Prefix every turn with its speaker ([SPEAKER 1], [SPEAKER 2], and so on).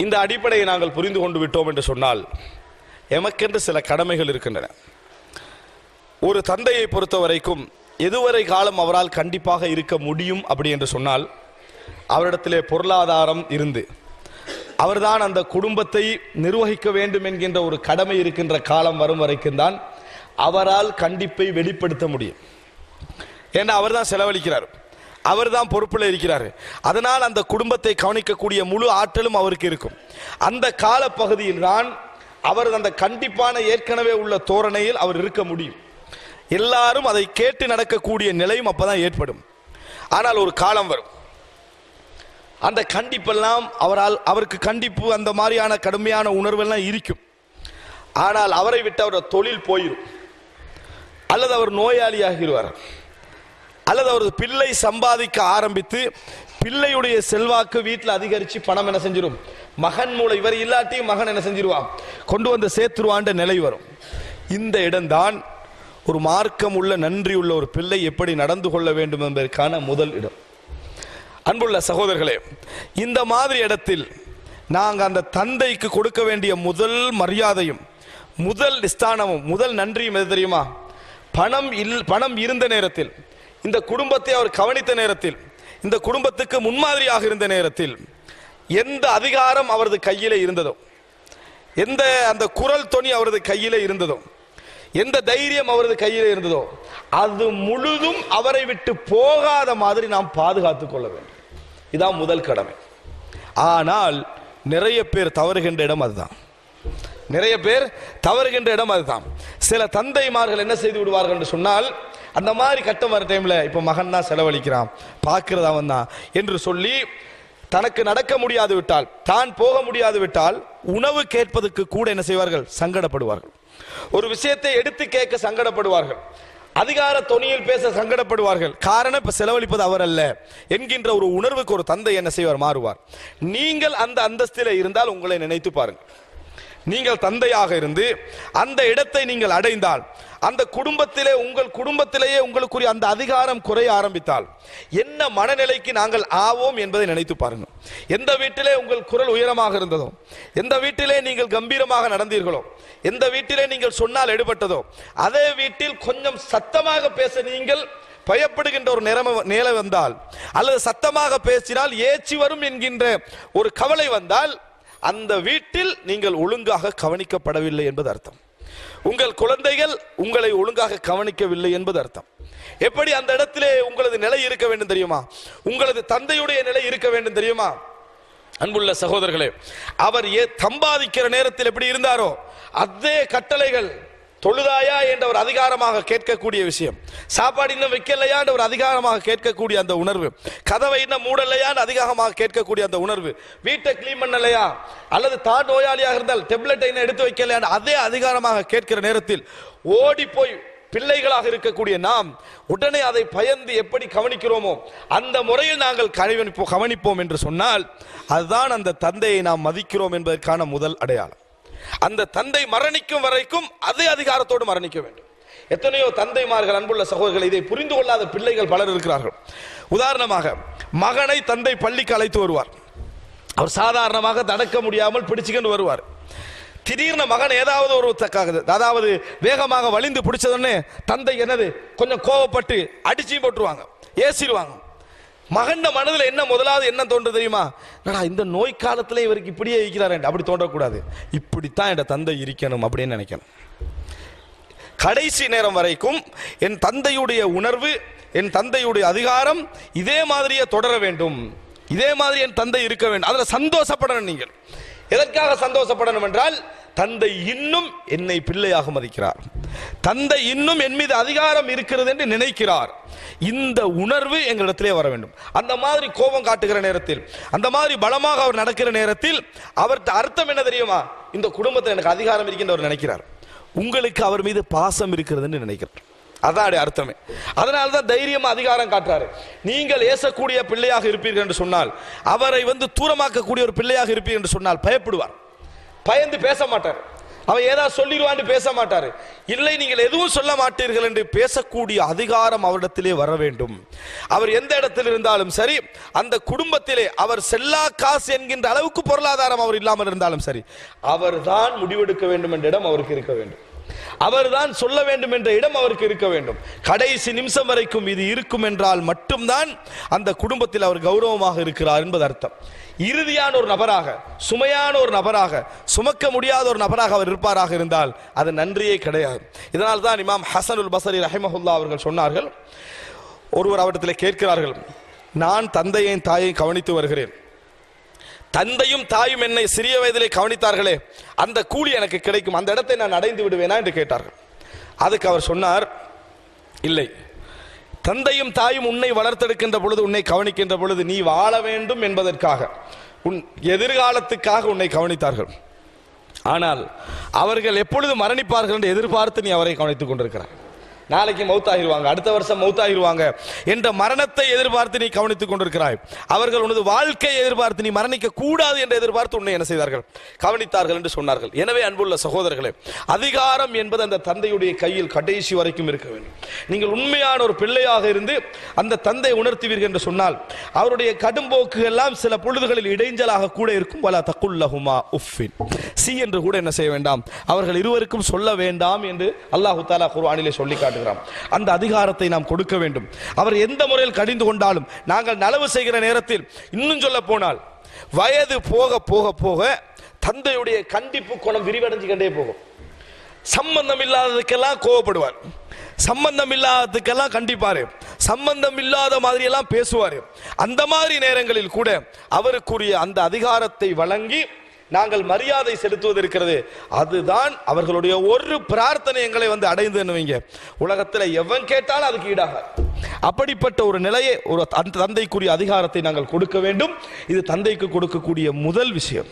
[SPEAKER 1] இந்த அடிப்படையை நாங்கள் புரிந்து கொண்டு விட்டோம் என்று சொன்னால் எமக்கென்று சில கடமைகள் இருக்கின்றன. ஒரு தந்தையை பொறுத்த வரைக்கும் எதுவரை காலம் அவரால் கண்டிப்பாக இருக்க முடியும் அப்படி என்று சொன்னால், அவரிடத்திலே பொருளாதாரம் இருந்து அவர்தான் அந்த குடும்பத்தை நிர்வகிக்க வேண்டும் என்கின்ற ஒரு கடமை இருக்கின்ற காலம் வரும் வரைக்கும் தான் அவரால் கண்டிப்பை வெளிப்படுத்த முடியும். ஏன்னா அவர் தான் செலவழிக்கிறார், அவர் தான் பொறுப்பில் இருக்கிறார். அதனால் அந்த குடும்பத்தை கவனிக்கக்கூடிய முழு ஆற்றலும் அவருக்கு இருக்கும். அந்த காலப்பகுதியில் தான் அவர் அந்த கண்டிப்பான ஏற்கனவே உள்ள தோரணையில் அவர் இருக்க முடியும். எல்லாரும் அதை கேட்டு நடக்கக்கூடிய நிலையும் அப்பதான் ஏற்படும். ஆனால் ஒரு காலம் வரும், அந்த கண்டிப்பெல்லாம் அவருக்கு கண்டிப்பு அந்த மாதிரியான கடுமையான உணர்வெல்லாம் இருக்கும். ஆனால் அவரை விட்டு அவரோட தொழில் போயிடும், அல்லது அவர் நோயாளியாகிடுவார், அல்லது அவரது பிள்ளை சம்பாதிக்க ஆரம்பித்து பிள்ளையுடைய செல்வாக்கு வீட்டில் அதிகரித்து பணம் என்ன செஞ்சிடும், மகன் மூலம் இவர் இல்லாட்டியும் மகன் என்ன செஞ்சிருவான், கொண்டு வந்து சேர்த்துருவான்ற நிலை வரும். இந்த இடம்தான் ஒரு மார்க்கம் உள்ள நன்றி உள்ள ஒரு பிள்ளை எப்படி நடந்து கொள்ள வேண்டும் என்பதற்கான முதல் இடம். அன்புள்ள சகோதரர்களே, இந்த மாதிரி இடத்தில் நாங்கள் அந்த தந்தைக்கு கொடுக்க வேண்டிய முதல் மரியாதையும் முதல் ஸ்தானமும் முதல் நன்றியும் எது தெரியுமா? பணம் இருந்த நேரத்தில், இந்த குடும்பத்தை அவர் கவனித்த நேரத்தில், இந்த குடும்பத்துக்கு முன்மாதிரியாக இருந்த நேரத்தில் எந்த அதிகாரம் அவரது கையிலே இருந்ததோ, எந்த அந்த குரல் தொனி அவரது கையிலே இருந்ததோ, எந்த தைரியம் அவரது கையிலே இருந்ததோ, அது முழுதும் அவரை விட்டு போகாத மாதிரி நாம் பாதுகாத்துக் கொள்ள வேண்டும். இதான் முதல் கடமை. ஆனால் நிறைய பேர் தவறுகின்ற இடம் அதுதான். நிறைய பேர் தவறுகின்ற இடம் அதுதான். சில தந்தைமார்கள் என்ன செய்து விடுவார்கள் என்று சொன்னால், அந்த மாதிரி கட்டம் வர டைம்ல இப்ப மகன் தான் செலவழிக்கிறான், பார்க்கிறது அவன் தான் என்று சொல்லி தனக்கு நடக்க முடியாது விட்டால், தான் போக முடியாது விட்டால் உணவு கேட்பதற்கு கூட என்ன செய்வார்கள், சங்கடப்படுவார்கள். ஒரு விஷயத்தை எடுத்து கேட்க சங்கடப்படுவார்கள், அதிகார தொனியில் பேச சங்கடப்படுவார்கள். காரணம் இப்ப செலவழிப்பது அவர் அல்ல என்கின்ற ஒரு உணர்வுக்கு ஒரு தந்தை என்ன செய்வார், மாறுவார். நீங்கள் அந்த அந்தஸ்திலே இருந்தால் உங்களை நினைத்து பாருங்கள். நீங்கள் தந்தையாக இருந்து அந்த இடத்தை நீங்கள் அடைந்தால், அந்த குடும்பத்திலே உங்கள் குடும்பத்திலேயே உங்களுக்குரிய அந்த அதிகாரம் குறைய ஆரம்பித்தால் என்ன மனநிலைக்கு நாங்கள் ஆவோம் என்பதை நினைத்து பாருங்கள். எந்த வீட்டிலே உங்கள் குரல் உயரமாக இருந்ததோ, எந்த வீட்டிலே நீங்கள் கம்பீரமாக நடந்தீர்களோ, எந்த வீட்டிலே நீங்கள் சொன்னால் எடுபட்டதோ, அதே வீட்டில் கொஞ்சம் சத்தமாக பேச நீங்கள் பயப்படுகின்ற ஒரு நிலை வந்தால், அல்லது சத்தமாக பேசினால் ஏச்சி வரும் என்கின்ற ஒரு கவலை வந்தால், அந்த வீட்டில் நீங்கள் ஒழுங்காக கவனிக்கப்படவில்லை என்பது அர்த்தம். உங்கள் குழந்தைகள் உங்களை ஒழுங்காக கவனிக்கவில்லை என்பது அர்த்தம். எப்படி அந்த இடத்திலே உங்களது நிலை இருக்க வேண்டும் தெரியுமா? உங்களது தந்தையுடைய நிலை இருக்க வேண்டும் தெரியுமா? அன்புள்ள சகோதரர்களே, அவர் சம்பாதிக்கிற நேரத்தில் எப்படி இருந்தாரோ அதே கட்டளைகள், தொழுதாயா என்ற ஒரு அதிகாரமாக கேட்கக்கூடிய விஷயம், சாப்பாடு இன்னும் வைக்கலையா என்ற ஒரு அதிகாரமாக கேட்கக்கூடிய அந்த உணர்வு, கதவை இன்னும் மூடலையான்னு அதிகாரமாக கேட்கக்கூடிய அந்த உணர்வு, வீட்டை கிளீன் பண்ணலையா, அல்லது தான் நோயாளியாக இருந்தால் டெப்லெட்டை இன்னும் எடுத்து வைக்கலையா அதே அதிகாரமாக கேட்கிற நேரத்தில் ஓடி போய் பிள்ளைகளாக இருக்கக்கூடிய நாம் உடனே அதை பயந்து எப்படி கவனிக்கிறோமோ அந்த முறையில் நாங்கள் கவனிப்போம் என்று சொன்னால், அதுதான் அந்த தந்தையை நாம் மதிக்கிறோம் என்பதற்கான முதல் அடையாளம். அந்த தந்தை மரணிக்கும் வரைக்கும் அதே அதிகாரத்தோடு மரணிக்க வேண்டும். எத்தனையோ தந்தைமார்கள், அன்புள்ள சகோதரர்கள், இதை புரிந்து கொள்ளாத பிள்ளைகள் பலர் இருக்கிறார்கள். உதாரணமாக, மகனை தந்தை பள்ளிக்கு அழைத்து வருவார். அவர் சாதாரணமாக தடக்க முடியாமல் பிடிச்சுக்கிட்டு வருவார். திடீர்னு மகன் ஏதாவது ஒரு அதாவது வேகமாக வலிந்து பிடிச்சதுன்னு தந்தை என்னது கொஞ்சம் கோவப்பட்டு அடிச்சு போட்டுருவாங்க, ஏசிடுவாங்க. மகன் மனதில் என்ன முதலாவது என்ன தோன்று தெரியுமா? இந்த நோய் காலத்துல இவருக்கு இப்படியே இருக்கிறார், அப்படி தோன்றக்கூடாது, இப்படித்தான் என் தந்தை இருக்கணும் அப்படின்னு நினைக்கணும். கடைசி நேரம் வரைக்கும் என் தந்தையுடைய உணர்வு, என் தந்தையுடைய அதிகாரம் இதே மாதிரியே தொடர வேண்டும், இதே மாதிரி என் தந்தை இருக்க வேண்டும். அதுல சந்தோஷப்படணும். நீங்கள் எதற்காக சந்தோஷப்படணும் என்றால், தந்தை இன்னும் என்னை பிள்ளையாக மதிக்கிறார், தந்தை இன்னும் என் மீது அதிகாரம் இருக்கிறது என்று நினைக்கிறார். இந்த உணர்வு எங்களிடத்திலே வர வேண்டும். அந்த மாதிரி கோபம் காட்டுகிற நேரத்தில், அந்த மாதிரி பலமாக அவர் நடக்கிற நேரத்தில் அவர்கிட்ட அர்த்தம் என்ன தெரியுமா? இந்த குடும்பத்தில் எனக்கு அதிகாரம் இருக்கின்ற அவர் நினைக்கிறார், உங்களுக்கு அவர் மீது பாசம் இருக்கிறது என்று நினைக்கிறார். அதான் அர்த்தமே. அதனால்தான் தைரியமா அதிகாரம் காட்டுறாரு. நீங்கள் ஏசக்கூடிய பிள்ளையாக இருப்பீர்கள் என்று சொன்னால், அவரை தூரமாக்கக்கூடிய ஒரு பிள்ளையாக இருப்பீர்கள் என்று சொன்னால் பயப்படுவார், பயந்து பேச மாட்டார். அவன் ஏதாவது சொல்லிடுவான்னு பேச மாட்டாரு. இல்லை, நீங்கள் எதுவும் சொல்ல மாட்டீர்கள் என்று பேசக்கூடிய அதிகாரம் அவரிடத்திலே வர வேண்டும். அவர் எந்த இடத்தில் இருந்தாலும் சரி, அந்த குடும்பத்திலே அவர் செல்லா காசு என்கின்ற அளவுக்கு பொருளாதாரம் அவர் இல்லாமல் இருந்தாலும் சரி, அவர்தான் முடிவெடுக்க வேண்டும் என்ற இடம் அவருக்கு இருக்க வேண்டும். அவர்தான் சொல்ல வேண்டும் என்ற இடம் அவருக்கு இருக்க வேண்டும். கடைசி நிமிஷம் வரைக்கும் இது இருக்கும் என்றால் மட்டும்தான் அந்த குடும்பத்தில் அவர் கௌரவமாக இருக்கிறார் என்பது அர்த்தம். இறுதியான ஒரு நபராக, சுமையான ஒரு நபராக, சுமக்க முடியாத ஒரு நபராக அவர் இருப்பாராக இருந்தால் அது நன்றியே கிடையாது. இதனால் தான் இமாம் ஹசனுல் பஸரி ரஹிமஹுல்லா அவர்கள் சொன்னார்கள், ஒருவர் அவரிடத்தில் கேட்கிறார்கள், நான் தந்தையையும் தாயை கவனித்து வருகிறேன், தந்தையும் தாயும் என்னை சிறிய வயதிலே கவனித்தார்களே, அந்த கூலி எனக்கு கிடைக்கும், அந்த இடத்தை நான் அடைந்து விடுவேனா என்று கேட்டார்கள். அதுக்கு அவர் சொன்னார், இல்லை, தந்தையும் தாயும் உன்னை வளர்த்தெடுக்கின்ற பொழுது, உன்னை கவனிக்கின்ற பொழுது நீ வாழ வேண்டும் என்பதற்காக, உன் எதிர்காலத்துக்காக உன்னை கவனித்தார்கள். ஆனால் அவர்கள் எப்பொழுது மரணிப்பார்கள் என்று எதிர்பார்த்து நீ அவரை கவனித்துக் கொண்டிருக்கிறார். நாளைக்கு மௌத்தாகிடுவாங்க, அடுத்த வருஷம் மௌத்தாகிடுவாங்க என்ற மரணத்தை எதிர்பார்த்து நீ கவனித்துக் கொண்டிருக்கிறாய். அவர்கள் உனது வாழ்க்கையை எதிர்பார்த்து நீ மரணிக்க கூடாது என்று எதிர்பார்த்து உன்னை என்ன செய்தார்கள், கவனித்தார்கள் என்று சொன்னார்கள். எனவே அன்புள்ள சகோதரர்களே, அதிகாரம் என்பது அந்த தந்தையுடைய கையில் கடைசி வரைக்கும் இருக்க வேண்டும். நீங்கள் உண்மையான ஒரு பிள்ளையாக இருந்து அந்த தந்தை உணர்த்துவீர்கள் என்று சொன்னால், அவருடைய கடும்போக்கு எல்லாம் சில பொழுதுகளில் இடைஞ்சலாக கூட இருக்கும். வலா தகுல்லஹுமா உஃபின், சி என்று கூட என்ன செய்ய வேண்டாம், அவர்கள் இருவருக்கும் சொல்ல வேண்டாம் என்று அல்லாஹு தஆலா குர்ஆனிலே சொல்லி காட்டுகிறார். அந்த அதிகாரத்தை நாம் கொடுக்க வேண்டும். அவர் எந்த முறையில் கடிந்து கொண்டாலும், நாங்கள் நலவு செய்கிற நேரத்தில், இன்னும் சொல்ல போனால் வயது போக போக போக தந்தையுடைய கண்டிப்பு குணம் விரிவடைஞ்சு கொண்டே போகும். சம்பந்தம் இல்லாததுக்கெல்லாம் கோவப்படுவார், சம்பந்தம் இல்லாததுக்கெல்லாம் கண்டிப்பாரு, சம்பந்தம் இல்லாத மாதிரி எல்லாம் பேசுவாரு. அந்த மாதிரி நேரங்களில் கூட அவருக்குரிய அந்த அதிகாரத்தை வழங்கி நாங்கள் மரியாதை செலுத்துவது இருக்கிறது, அதுதான் அவர்களுடைய ஒரு பிரார்த்தனை எங்களை வந்து அடைந்து வைங்க, உலகத்தில் எவன் கேட்டாலும் அதுக்கு ஈடாக. அப்படிப்பட்ட ஒரு நிலையை, ஒரு தந்தைக்குரிய அதிகாரத்தை நாங்கள் கொடுக்க வேண்டும். இது தந்தைக்கு கொடுக்கக்கூடிய முதல் விஷயம்.